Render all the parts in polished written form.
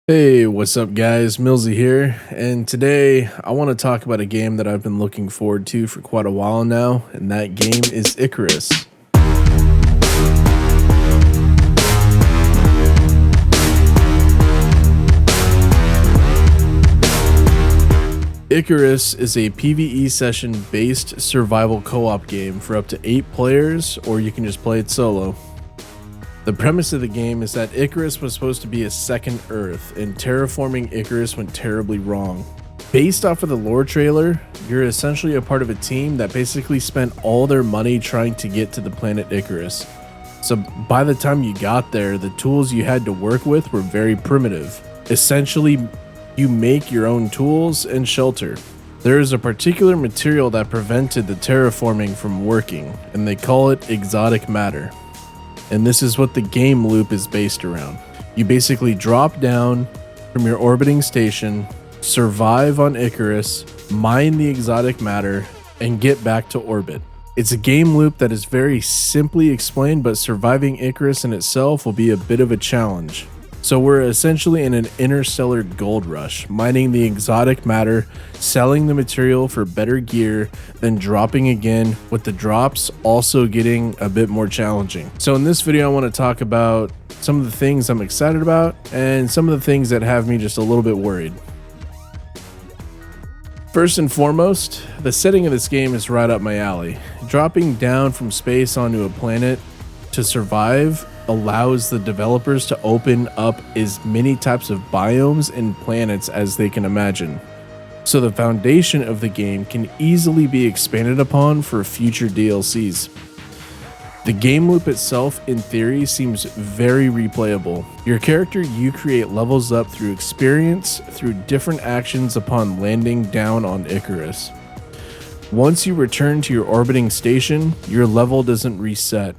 Hey, what's up, guys? Millsy here, and today I want to talk about a game that I've been looking forward to for quite a while now, and that game is Icarus. Icarus is a PvE session based survival co-op game for up to 8 players, or you can just play it solo. The premise of the game is that Icarus was supposed to be a second Earth, and terraforming Icarus went terribly wrong. Based off of the lore trailer, you're essentially a part of a team that basically spent all their money trying to get to the planet Icarus. So by the time you got there, the tools you had to work with were very primitive. Essentially, you make your own tools and shelter. There is a particular material that prevented the terraforming from working, and they call it exotic matter. And this is what the game loop is based around. You basically drop down from your orbiting station, survive on Icarus, mine the exotic matter, and get back to orbit. It's a game loop that is very simply explained, but surviving Icarus in itself will be a bit of a challenge. So we're essentially in an interstellar gold rush, mining the exotic matter, selling the material for better gear, then dropping again, with the drops also getting a bit more challenging. So in this video, I want to talk about some of the things I'm excited about and some of the things that have me just a little bit worried. First and foremost, the setting of this game is right up my alley. Dropping down from space onto a planet to survive allows the developers to open up as many types of biomes and planets as they can imagine. So the foundation of the game can easily be expanded upon for future DLCs. The game loop itself, in theory, seems very replayable. Your character you create levels up through experience, through different actions upon landing down on Icarus. Once you return to your orbiting station, your level doesn't reset.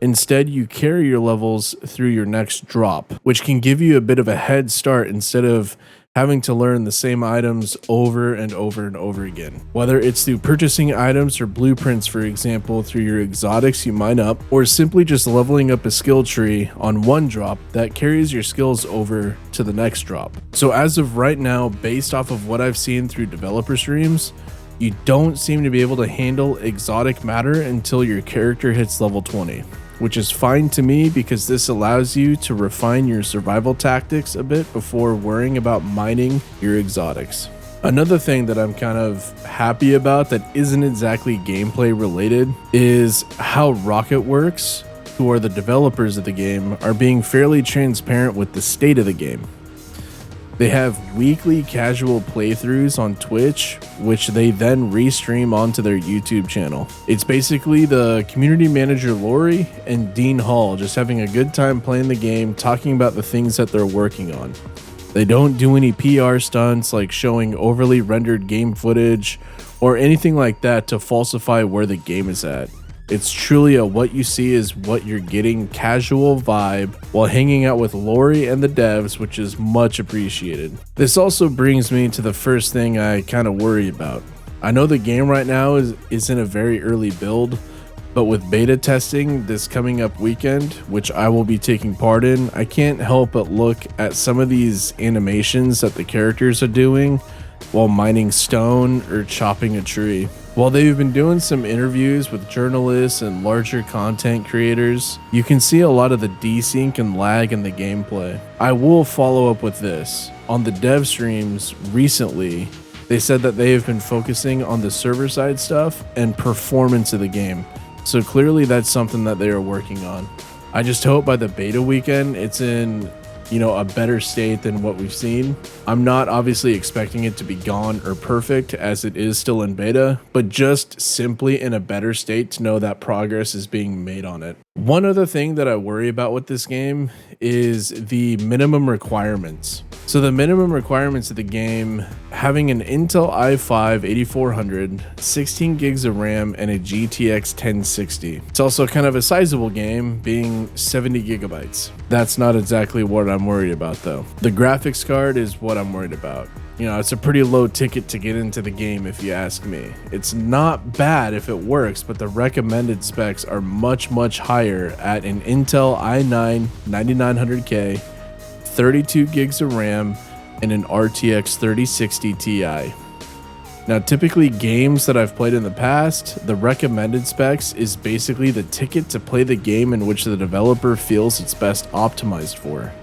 Instead, you carry your levels through your next drop, which can give you a bit of a head start instead of having to learn the same items over and over and over again. Whether it's through purchasing items or blueprints, for example, through your exotics you mine up, or simply just leveling up a skill tree on one drop that carries your skills over to the next drop. So as of right now, based off of what I've seen through developer streams, you don't seem to be able to handle exotic matter until your character hits level 20. Which is fine to me because this allows you to refine your survival tactics a bit before worrying about mining your exotics. Another thing that I'm kind of happy about that isn't exactly gameplay related is how Rocketworks, who are the developers of the game, are being fairly transparent with the state of the game. They have weekly casual playthroughs on Twitch, which they then restream onto their YouTube channel. It's basically the community manager Lori and Dean Hall just having a good time playing the game, talking about the things that they're working on. They don't do any PR stunts like showing overly rendered game footage or anything like that to falsify where the game is at. It's truly a what you see is what you're getting casual vibe while hanging out with Lori and the devs, which is much appreciated. This also brings me to the first thing I kind of worry about. I know the game right now is in a very early build, but with beta testing this coming up weekend, which I will be taking part in, I can't help but look at some of these animations that the characters are doing while mining stone or chopping a tree. While they've been doing some interviews with journalists and larger content creators, you can see a lot of the desync and lag in the gameplay. I will follow up with this. On the dev streams recently, they said that they have been focusing on the server side stuff and performance of the game. So clearly that's something that they are working on. I just hope by the beta weekend it's in a better state than what we've seen. I'm not obviously expecting it to be gone or perfect as it is still in beta, but just simply in a better state to know that progress is being made on it. One other thing that I worry about with this game is the minimum requirements. So the minimum requirements of the game, having an Intel i5 8400, 16 gigs of RAM, and a GTX 1060. It's also kind of a sizable game, being 70 gigabytes. That's not exactly what I'm worried about though. The graphics card is what I'm worried about. It's a pretty low ticket to get into the game if you ask me. It's not bad if it works, but the recommended specs are much higher at an Intel i9 9900K, 32 gigs of RAM, and an RTX 3060 Ti. Now, typically games that I've played in the past, the recommended specs is basically the ticket to play the game in which the developer feels it's best optimized for.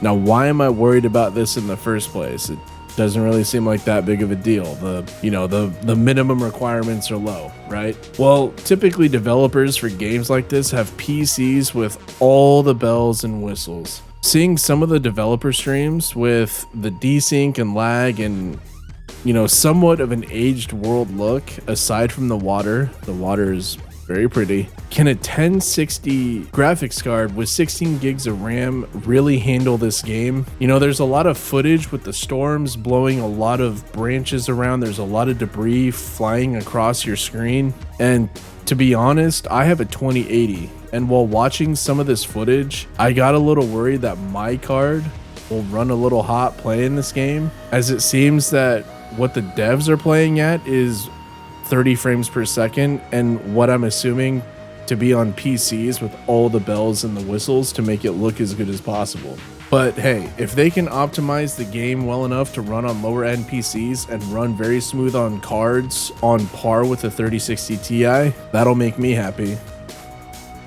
Now, why am I worried about this in the first place? It doesn't really seem like that big of a deal. The minimum requirements are low, right? Well, typically developers for games like this have PCs with all the bells and whistles. Seeing some of the developer streams with the desync and lag and somewhat of an aged world look, aside from the water is very pretty. Can a 1060 graphics card with 16 gigs of RAM really handle this game? There's a lot of footage with the storms blowing a lot of branches around. There's a lot of debris flying across your screen. And to be honest, I have a 2080. And while watching some of this footage, I got a little worried that my card will run a little hot playing this game, as it seems that what the devs are playing at is 30 frames per second, and what I'm assuming to be on PCs with all the bells and the whistles to make it look as good as possible. But hey, if they can optimize the game well enough to run on lower end PCs and run very smooth on cards on par with the 3060 Ti, that'll make me happy.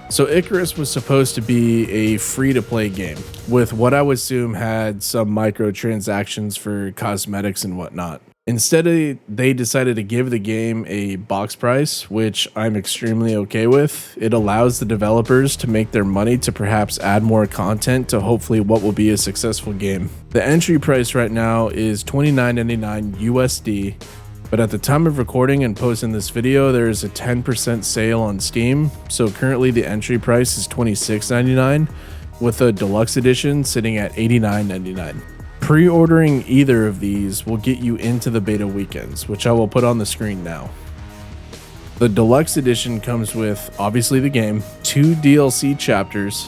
So Icarus was supposed to be a free-to-play game with what I would assume had some microtransactions for cosmetics and whatnot. Instead, they decided to give the game a box price, which I'm extremely okay with. It allows the developers to make their money to perhaps add more content to hopefully what will be a successful game. The entry price right now is $29.99 USD, but at the time of recording and posting this video, there is a 10% sale on Steam. So currently the entry price is $26.99, with a deluxe edition sitting at $89.99. Pre-ordering either of these will get you into the beta weekends, which I will put on the screen now. The deluxe edition comes with obviously the game, 2 DLC chapters,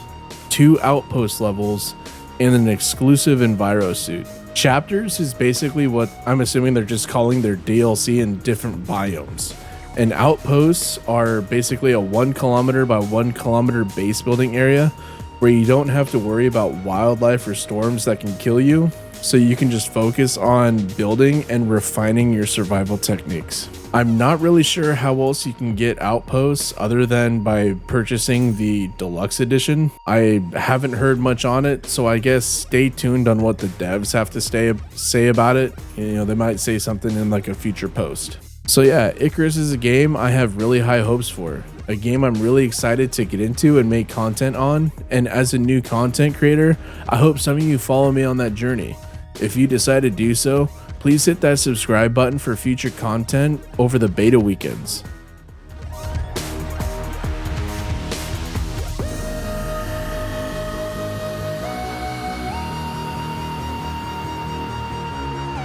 2 outpost levels, and an exclusive Enviro suit. Chapters is basically what I'm assuming they're just calling their DLC in different biomes. And outposts are basically a 1 kilometer by 1 kilometer base building area where you don't have to worry about wildlife or storms that can kill you, so you can just focus on building and refining your survival techniques. I'm not really sure how else you can get outposts other than by purchasing the deluxe edition. I haven't heard much on it, so I guess stay tuned on what the devs have to say about it. They might say something in like a future post. So yeah, Icarus is a game I have really high hopes for. A game I'm really excited to get into and make content on. And as a new content creator, I hope some of you follow me on that journey. If you decide to do so, please hit that subscribe button for future content over the beta weekends.